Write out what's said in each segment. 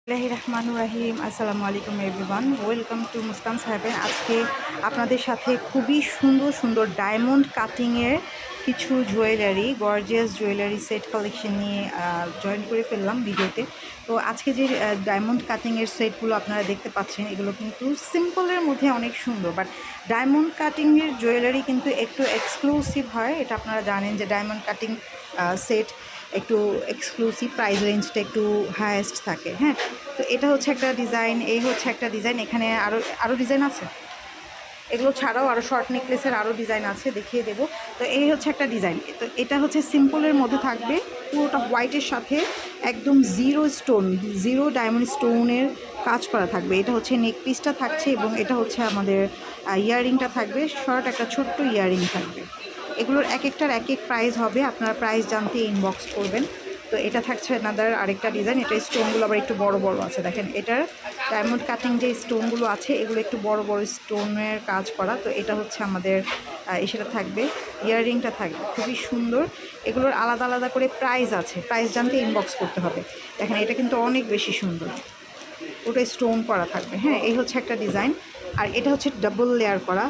রহমানুর রাহিম। আসসালামু আলাইকুম এভরিওয়ান, ওয়েলকাম টু মুস্কান সাহেবেন। আজকে আপনাদের সাথে খুবই সুন্দর সুন্দর ডায়মন্ড কাটিংয়ের কিছু jewellery, gorgeous jewellery set collection নিয়ে জয়েন করে ফেললাম ভিডিওতে। তো আজকে যে ডায়মন্ড কাটিংয়ের সেটগুলো আপনারা দেখতে পাচ্ছেন, এগুলো কিন্তু সিম্পলের মধ্যে অনেক সুন্দর, বাট ডায়মন্ড কাটিংয়ের জুয়েলারি কিন্তু একটু এক্সক্লুসিভ হয়। এটা আপনারা জানেন যে ডায়মন্ড কাটিং সেট একটু এক্সক্লুসিভ, প্রাইস রেঞ্জটা একটু হায়েস্ট থাকে। হ্যাঁ, তো এটা হচ্ছে একটা ডিজাইন, এই হচ্ছে একটা ডিজাইন। এখানে আরও ডিজাইন আছে, এগুলো ছাড়াও আরও শর্ট নেকলেসের আরও ডিজাইন আছে, দেখিয়ে দেবো। তো এই হচ্ছে একটা ডিজাইন। তো এটা হচ্ছে সিম্পলের মধ্যে থাকবে, পুরোটা হোয়াইটের সাথে একদম জিরো ডায়মন্ড স্টোনের কাজ করা থাকবে। এটা হচ্ছে নেক পিসটা থাকছে এবং এটা হচ্ছে আমাদের ইয়াররিংটা থাকবে, শর্ট একটা ছোট্ট ইয়াররিং থাকবে। এগুলোর এক একটার এক এক প্রাইস হবে, আপনারা প্রাইস জানতে ইনবক্স করবেন। তো এটা থাকছে আরেকটা ডিজাইন। এটা স্টোনগুলো আবার একটু বড় বড় আছে, দেখেন এটার ডায়মন্ড কাটিং যে স্টোনগুলো আছে এগুলো একটু বড় বড় স্টোনের কাজ করা। তো এটা হচ্ছে আমাদের সেটা থাকবে, ইয়াররিংটা থাকবে খুবই সুন্দর। এগুলোর আলাদা আলাদা করে প্রাইস আছে, প্রাইস জানতে ইনবক্স করতে হবে। দেখেন এটা কিন্তু অনেক বেশি সুন্দর, ওটা স্টোন করা থাকবে। হ্যাঁ, এই হচ্ছে একটা ডিজাইন। আর এটা হচ্ছে ডাবল লেয়ার করা,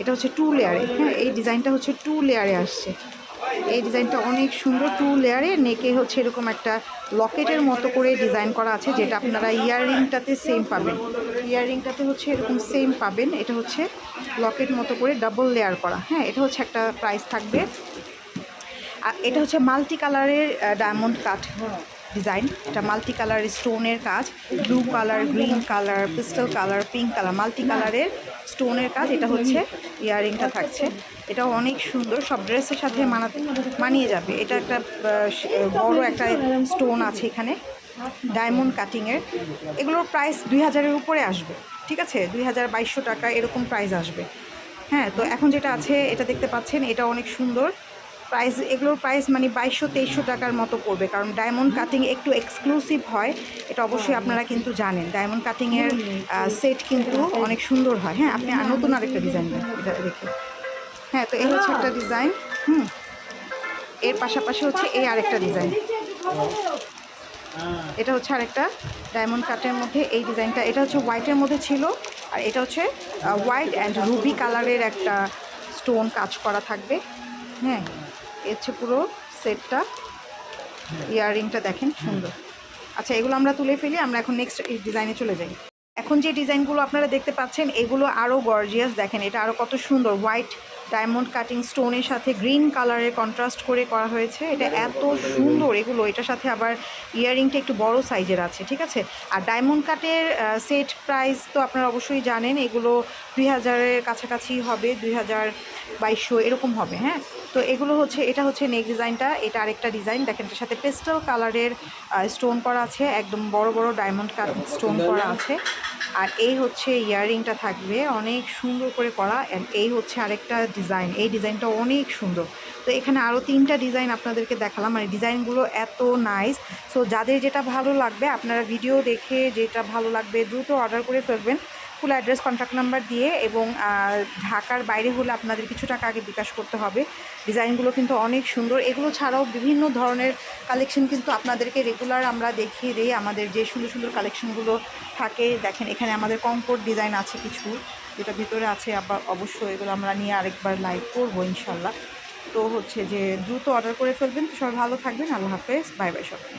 এটা হচ্ছে 2 লেয়ারে। হ্যাঁ, এই ডিজাইনটা হচ্ছে 2 লেয়ারে আসছে। এই ডিজাইনটা অনেক সুন্দর, 2 লেয়ারে। নেকে হচ্ছে এরকম একটা লকেটের মতো করে ডিজাইন করা আছে, যেটা আপনারা ইয়াররিংটাতে সেম পাবেন। ইয়াররিংটাতে হচ্ছে এরকম সেম পাবেন। এটা হচ্ছে লকেট মতো করে ডাবল লেয়ার করা। হ্যাঁ, এটা হচ্ছে একটা প্রাইস থাকবে। আর এটা হচ্ছে মাল্টি কালারের ডায়মন্ড কাট ডিজাইন। এটা মাল্টি কালার স্টোনের কাজ, blue colour, green colour, pastel colour, pink colour, multi কালারের স্টোনের কাজ। এটা হচ্ছে ইয়াররিংটা থাকছে, এটাও অনেক সুন্দর, সব ড্রেসের সাথে মানিয়ে যাবে। এটা একটা বড় একটা স্টোন আছে এখানে ডায়মন্ড কাটিংয়ের। এগুলোর প্রাইস 2000-এর উপরে আসবে, ঠিক আছে, 2200 টাকা এরকম প্রাইস আসবে। হ্যাঁ, তো এখন যেটা আছে এটা দেখতে পাচ্ছেন, এটা অনেক সুন্দর। প্রাইস, এগুলোর প্রাইস মানে 2200-2300 টাকার মতো পড়বে, কারণ ডায়মন্ড কাটিং একটু এক্সক্লুসিভ হয়। এটা অবশ্যই আপনারা কিন্তু জানেন, ডায়মন্ড কাটিংয়ের সেট কিন্তু অনেক সুন্দর হয়। হ্যাঁ, আপনি নতুন আরেকটা ডিজাইন দেন, এটা দেখে। হ্যাঁ, তো এই হচ্ছে একটা ডিজাইন। এর পাশাপাশি হচ্ছে এই আরেকটা ডিজাইন, এটা হচ্ছে আরেকটা ডায়মন্ড কাটের মধ্যে এই ডিজাইনটা। এটা হচ্ছে হোয়াইটের মধ্যে ছিল, আর এটা হচ্ছে হোয়াইট অ্যান্ড রুবি কালারের একটা স্টোন কাজ করা থাকবে। হ্যাঁ, এ হচ্ছে পুরো সেটটা। ইয়াররিংটা দেখেন সুন্দর। আচ্ছা, এগুলো আমরা তুলে ফেলি, আমরা এখন নেক্সট এই ডিজাইনে চলে যাই। এখন যে ডিজাইনগুলো আপনারা দেখতে পাচ্ছেন এগুলো আরও গর্জিয়াস। দেখেন এটা আরও কত সুন্দর, হোয়াইট ডায়মন্ড কাটিং স্টোনের সাথে গ্রিন কালারের কন্ট্রাস্ট করে করা হয়েছে। এটা এত সুন্দর এগুলো। এটার সাথে আবার ইয়াররিংটা একটু বড় সাইজের আছে, ঠিক আছে। আর ডায়মন্ড কাটের সেট প্রাইস তো আপনারা অবশ্যই জানেন, এগুলো 2000-এর কাছাকাছি হবে, 2200 এরকম হবে। হ্যাঁ, তো এগুলো হচ্ছে, এটা হচ্ছে নেক ডিজাইনটা। এটা আরেকটা ডিজাইন, দেখেন এটার সাথে পেস্টাল কালারের স্টোন করা আছে, একদম বড় বড় ডায়মন্ড কাট স্টোন করা আছে। আর এই হচ্ছে ইয়াররিংটা থাকবে অনেক সুন্দর করে করা। অ্যান্ড এই হচ্ছে আরেকটা ডিজাইন, এই ডিজাইনটা অনেক সুন্দর। তো এখানে আরও 3টা ডিজাইন আপনাদেরকে দেখালাম, মানে ডিজাইনগুলো এত নাইস। সো যাদের যেটা ভালো লাগবে, আপনারা ভিডিও দেখে যেটা ভালো লাগবে দ্রুত অর্ডার করে ফেলবেন, ফুল অ্যাড্রেস, কন্ট্যাক্ট নাম্বার দিয়ে। এবং ঢাকার বাইরে হলে আপনাদের কিছু টাকা আগে বিকাশ করতে হবে। ডিজাইনগুলো কিন্তু অনেক সুন্দর। এগুলো ছাড়াও বিভিন্ন ধরনের কালেকশন কিন্তু আপনাদেরকে রেগুলার আমরা দেখিয়ে দিই, আমাদের যে সুন্দর সুন্দর কালেকশনগুলো থাকে। দেখেন এখানে আমাদের কমফোর্ট ডিজাইন আছে কিছু, যেটা ভিতরে আছে। আবার অবশ্যই এগুলো আমরা নিয়ে আরেকবার লাইভ করবো ইনশাল্লাহ। তো হচ্ছে যে দ্রুত অর্ডার করে ফেলবেন। তো সবাই ভালো থাকবেন, আল্লাহ হাফেজ, বাই বাই সবাই।